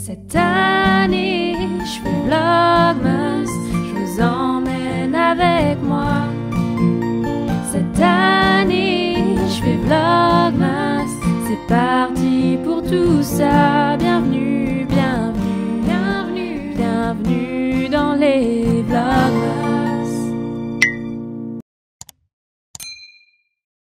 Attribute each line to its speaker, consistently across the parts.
Speaker 1: Cette année, je fais Vlogmas, je vous emmène avec moi. Cette année, je fais Vlogmas, c'est parti pour tout ça. Bienvenue, bienvenue, bienvenue, bienvenue dans les Vlogmas.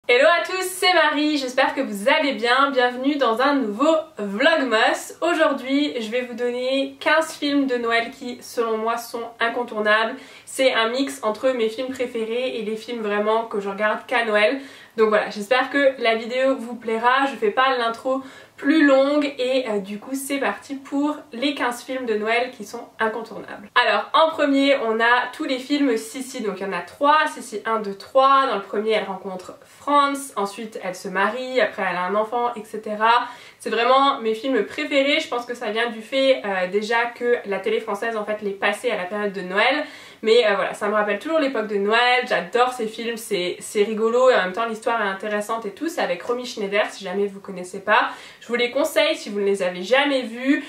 Speaker 2: Hello à tous, c'est Marie, j'espère que vous allez bien, bienvenue dans un nouveau Vlogmas. Aujourd'hui, je vais vous donner 15 films de Noël qui, selon moi, sont incontournables. C'est un mix entre mes films préférés et les films vraiment que je regarde qu'à Noël. Donc voilà, j'espère que la vidéo vous plaira, je fais pas l'intro plus longue et du coup c'est parti pour les 15 films de Noël qui sont incontournables. Alors en premier on a tous les films Sissi, donc il y en a 3, Sissi 1, 2, 3. Dans le premier elle rencontre Franz, ensuite elle se marie, après elle a un enfant, etc. C'est vraiment mes films préférés, je pense que ça vient du fait déjà que la télé française en fait les passait à la période de Noël. Mais voilà, ça me rappelle toujours l'époque de Noël, j'adore ces films, c'est rigolo et en même temps l'histoire est intéressante et tout. C'est avec Romy Schneider, si jamais vous connaissez pas. Je vous les conseille si vous ne les avez jamais vus,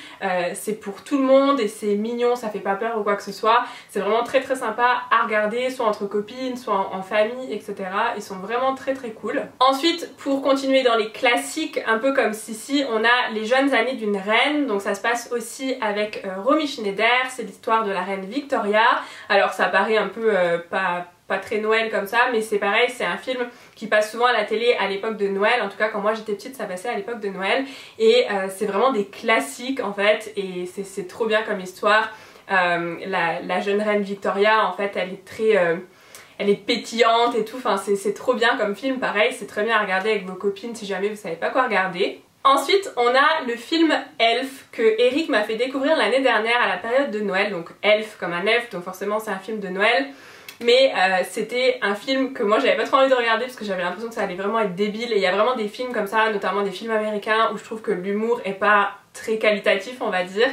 Speaker 2: c'est pour tout le monde et c'est mignon, ça fait pas peur ou quoi que ce soit. C'est vraiment très sympa à regarder, soit entre copines, soit en famille, etc. Ils sont vraiment très cool. Ensuite, pour continuer dans les classiques, un peu comme Sissi, on a Les jeunes années d'une reine. Donc ça se passe aussi avec Romy Schneider, c'est l'histoire de la reine Victoria. Alors ça paraît un peu pas très Noël comme ça, mais c'est pareil, c'est un film qui passe souvent à la télé à l'époque de Noël. En tout cas quand moi j'étais petite ça passait à l'époque de Noël et c'est vraiment des classiques en fait et c'est trop bien comme histoire. La jeune reine Victoria en fait elle est très... elle est pétillante et tout, enfin c'est trop bien comme film, pareil c'est très bien à regarder avec vos copines si jamais vous savez pas quoi regarder. Ensuite on a le film Elf que Eric m'a fait découvrir l'année dernière à la période de Noël, donc Elf comme un elfe, donc forcément c'est un film de Noël. Mais c'était un film que moi j'avais pas trop envie de regarder parce que j'avais l'impression que ça allait vraiment être débile et il y a vraiment des films comme ça, notamment des films américains où je trouve que l'humour est pas très qualitatif on va dire.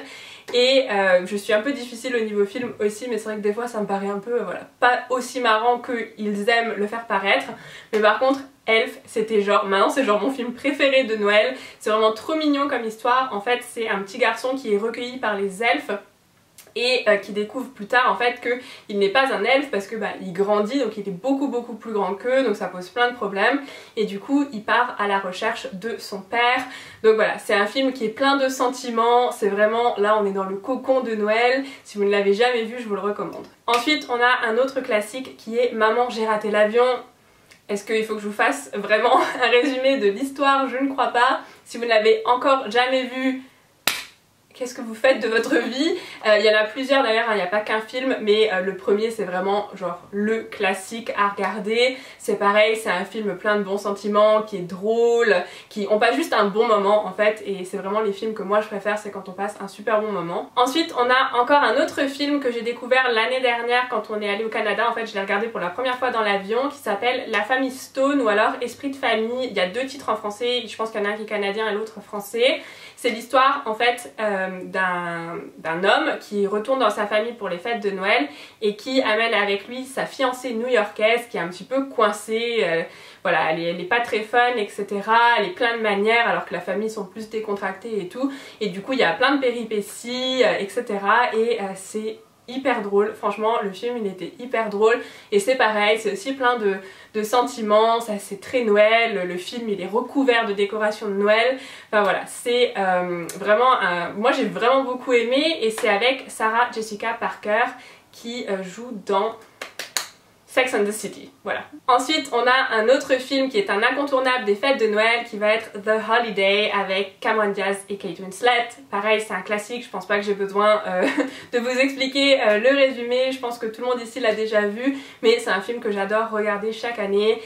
Speaker 2: Et je suis un peu difficile au niveau film aussi, mais c'est vrai que des fois ça me paraît un peu voilà, pas aussi marrant qu'ils aiment le faire paraître. Mais par contre Elf c'était genre, maintenant c'est genre mon film préféré de Noël. C'est vraiment trop mignon comme histoire. En fait c'est un petit garçon qui est recueilli par les elfes et qui découvre plus tard en fait qu'il n'est pas un elfe parce que il grandit, donc il est beaucoup plus grand qu'eux, donc ça pose plein de problèmes et du coup il part à la recherche de son père. Donc voilà, c'est un film qui est plein de sentiments, c'est vraiment, là on est dans le cocon de Noël. Si vous ne l'avez jamais vu je vous le recommande. Ensuite on a un autre classique qui est Maman j'ai raté l'avion. Est-ce qu'il faut que je vous fasse vraiment un résumé de l'histoire? Je ne crois pas. Si vous ne l'avez encore jamais vu, qu'est-ce que vous faites de votre vie? Il y en a plusieurs d'ailleurs, il n'y a pas qu'un film, mais le premier c'est vraiment genre le classique à regarder. C'est pareil, c'est un film plein de bons sentiments, qui est drôle, on passe juste un bon moment en fait, et c'est vraiment les films que moi je préfère, c'est quand on passe un super bon moment. Ensuite on a encore un autre film que j'ai découvert l'année dernière quand on est allé au Canada, en fait je l'ai regardé pour la première fois dans l'avion, qui s'appelle La famille Stone ou alors Esprit de famille. Il y a deux titres en français, je pense qu'il y en a un qui est canadien et l'autre français. C'est l'histoire en fait d'un homme qui retourne dans sa famille pour les fêtes de Noël et qui amène avec lui sa fiancée new-yorkaise qui est un petit peu coincée, voilà, elle est pas très fun, etc. Elle est plein de manières alors que la famille sont plus décontractées et tout. Et du coup il y a plein de péripéties, etc. Et c'est hyper drôle, franchement le film il était hyper drôle et c'est pareil, c'est aussi plein de sentiments, ça c'est très Noël, le film il est recouvert de décorations de Noël, enfin voilà, c'est vraiment moi j'ai vraiment beaucoup aimé et c'est avec Sarah Jessica Parker qui joue dans Sex and the City, voilà. Ensuite on a un autre film qui est un incontournable des fêtes de Noël qui va être The Holiday avec Cameron Diaz et Kate Winslet. Pareil c'est un classique, je pense pas que j'ai besoin de vous expliquer le résumé, je pense que tout le monde ici l'a déjà vu, mais c'est un film que j'adore regarder chaque année.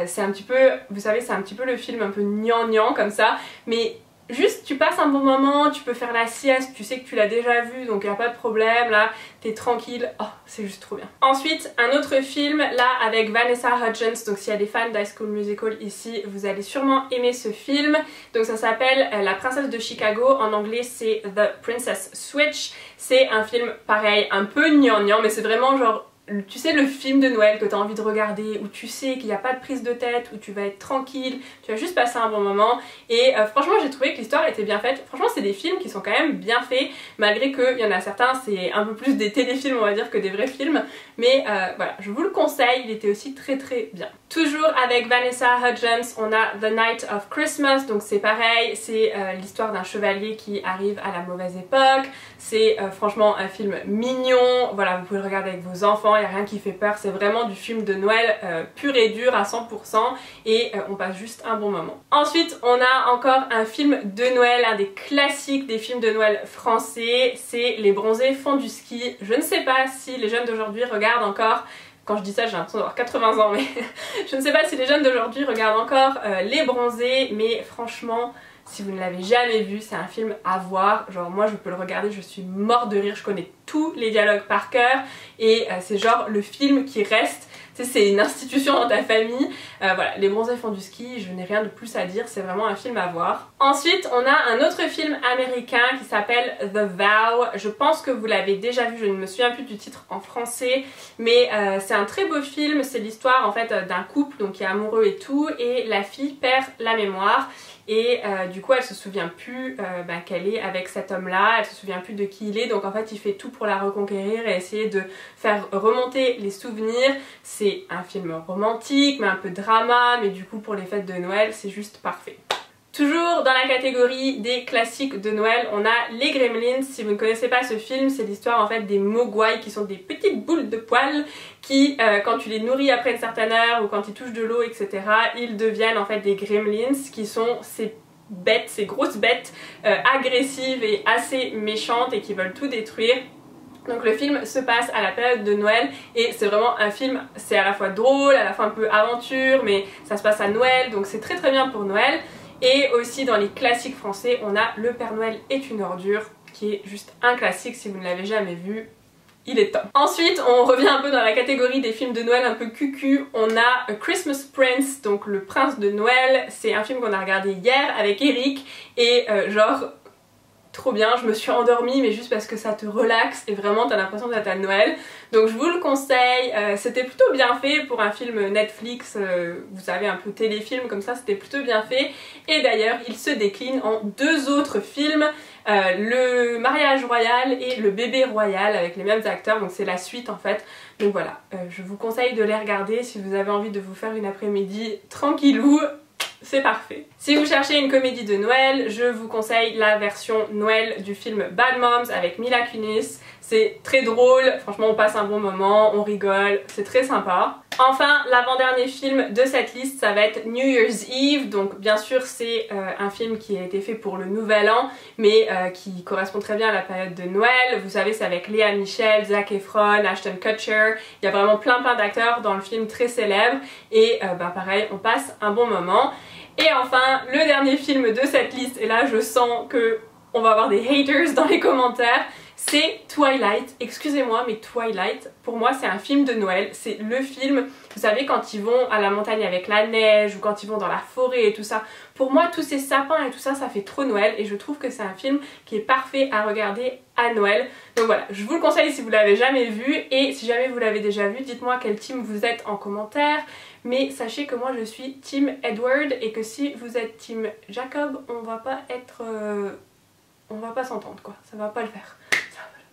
Speaker 2: C'est un petit peu, vous savez c'est un petit peu le film un peu gnangnan comme ça, mais juste tu passes un bon moment, tu peux faire la sieste, tu sais que tu l'as déjà vu donc il n'y a pas de problème, là t'es tranquille, oh c'est juste trop bien. Ensuite un autre film là avec Vanessa Hudgens, donc s'il y a des fans d'High School Musical ici vous allez sûrement aimer ce film. Donc ça s'appelle La princesse de Chicago, en anglais c'est The Princess Switch. C'est un film pareil un peu gnangnan mais c'est vraiment genre tu sais, le film de Noël que tu as envie de regarder, où tu sais qu'il n'y a pas de prise de tête, où tu vas être tranquille, tu vas juste passer un bon moment. Et franchement, j'ai trouvé que l'histoire était bien faite. Franchement, c'est des films qui sont quand même bien faits, malgré qu'il y en a certains, c'est un peu plus des téléfilms, on va dire, que des vrais films. Mais voilà, je vous le conseille, il était aussi très bien. Toujours avec Vanessa Hudgens, on a The Night of Christmas, donc c'est pareil, c'est l'histoire d'un chevalier qui arrive à la mauvaise époque. C'est franchement un film mignon, voilà, vous pouvez le regarder avec vos enfants, il n'y a rien qui fait peur, c'est vraiment du film de Noël pur et dur à 100% et on passe juste un bon moment. Ensuite, on a encore un film de Noël, un des classiques des films de Noël français, c'est Les Bronzés font du ski. Je ne sais pas si les jeunes d'aujourd'hui regardent encore. Quand je dis ça, j'ai l'impression d'avoir 80 ans, mais je ne sais pas si les jeunes d'aujourd'hui regardent encore Les Bronzés, mais franchement, si vous ne l'avez jamais vu, c'est un film à voir. Genre moi je peux le regarder, je suis morte de rire, je connais tous les dialogues par cœur et c'est genre le film qui reste. Tu sais, c'est une institution dans ta famille. Voilà, Les Bronzés font du ski, je n'ai rien de plus à dire, c'est vraiment un film à voir. Ensuite, on a un autre film américain qui s'appelle The Vow. Je pense que vous l'avez déjà vu, je ne me souviens plus du titre en français, mais c'est un très beau film. C'est l'histoire en fait d'un couple donc qui est amoureux et tout, et la fille perd la mémoire. Et du coup elle se souvient plus qu'elle est avec cet homme là, elle se souvient plus de qui il est, donc en fait il fait tout pour la reconquérir et essayer de faire remonter les souvenirs. C'est un film romantique mais un peu drama, mais du coup pour les fêtes de Noël c'est juste parfait. Toujours dans la catégorie des classiques de Noël, on a Les Gremlins. Si vous ne connaissez pas ce film, c'est l'histoire en fait des mogwai qui sont des petites boules de poils qui, quand tu les nourris après une certaine heure ou quand ils touchent de l'eau, etc., ils deviennent en fait des gremlins qui sont ces bêtes, ces grosses bêtes agressives et assez méchantes et qui veulent tout détruire. Donc le film se passe à la période de Noël et c'est vraiment un film, c'est à la fois drôle, à la fois un peu aventure, mais ça se passe à Noël, donc c'est très bien pour Noël. Et aussi dans les classiques français, on a Le Père Noël est une ordure, qui est juste un classique. Si vous ne l'avez jamais vu, il est temps. Ensuite, on revient un peu dans la catégorie des films de Noël un peu cucu. On a A Christmas Prince, donc Le Prince de Noël. C'est un film qu'on a regardé hier avec Eric et genre trop bien, je me suis endormie mais juste parce que ça te relaxe et vraiment t'as l'impression d'être à Noël. Donc je vous le conseille, c'était plutôt bien fait pour un film Netflix, vous savez un peu téléfilm comme ça, c'était plutôt bien fait. Et d'ailleurs il se décline en deux autres films, Le Mariage Royal et Le Bébé Royal avec les mêmes acteurs, donc c'est la suite en fait. Donc voilà, je vous conseille de les regarder si vous avez envie de vous faire une après-midi tranquillou. C'est parfait. Si vous cherchez une comédie de Noël, je vous conseille la version Noël du film Bad Moms avec Mila Kunis. C'est très drôle, franchement on passe un bon moment, on rigole, c'est très sympa. Enfin, l'avant-dernier film de cette liste, ça va être New Year's Eve. Donc bien sûr c'est un film qui a été fait pour le nouvel an, mais qui correspond très bien à la période de Noël. Vous savez, c'est avec Léa Michel, Zac Efron, Ashton Kutcher. Il y a vraiment plein d'acteurs dans le film très célèbres. Et pareil, on passe un bon moment. Et enfin, le dernier film de cette liste, et là je sens que on va avoir des haters dans les commentaires, c'est Twilight. Excusez-moi, mais Twilight, pour moi c'est un film de Noël. C'est le film, vous savez, quand ils vont à la montagne avec la neige ou quand ils vont dans la forêt et tout ça. Pour moi, tous ces sapins et tout ça, ça fait trop Noël et je trouve que c'est un film qui est parfait à regarder à Noël. Donc voilà, je vous le conseille si vous l'avez jamais vu, et si jamais vous l'avez déjà vu, dites-moi quel team vous êtes en commentaire. Mais sachez que moi je suis team Edward et que si vous êtes team Jacob, on va pas être... on va pas s'entendre quoi, ça va pas le faire.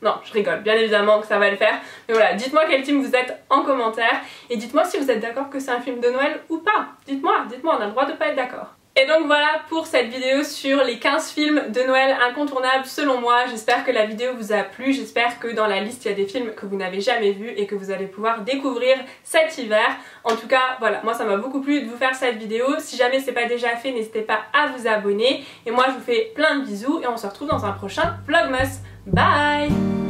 Speaker 2: Non, je rigole, bien évidemment que ça va le faire. Mais voilà, dites-moi quel team vous êtes en commentaire. Et dites-moi si vous êtes d'accord que c'est un film de Noël ou pas. Dites-moi, on a le droit de pas être d'accord. Et donc voilà pour cette vidéo sur les 15 films de Noël incontournables selon moi. J'espère que la vidéo vous a plu, j'espère que dans la liste il y a des films que vous n'avez jamais vus et que vous allez pouvoir découvrir cet hiver. En tout cas, voilà, moi ça m'a beaucoup plu de vous faire cette vidéo. Si jamais c'est pas déjà fait, n'hésitez pas à vous abonner. Et moi je vous fais plein de bisous et on se retrouve dans un prochain Vlogmas. Bye!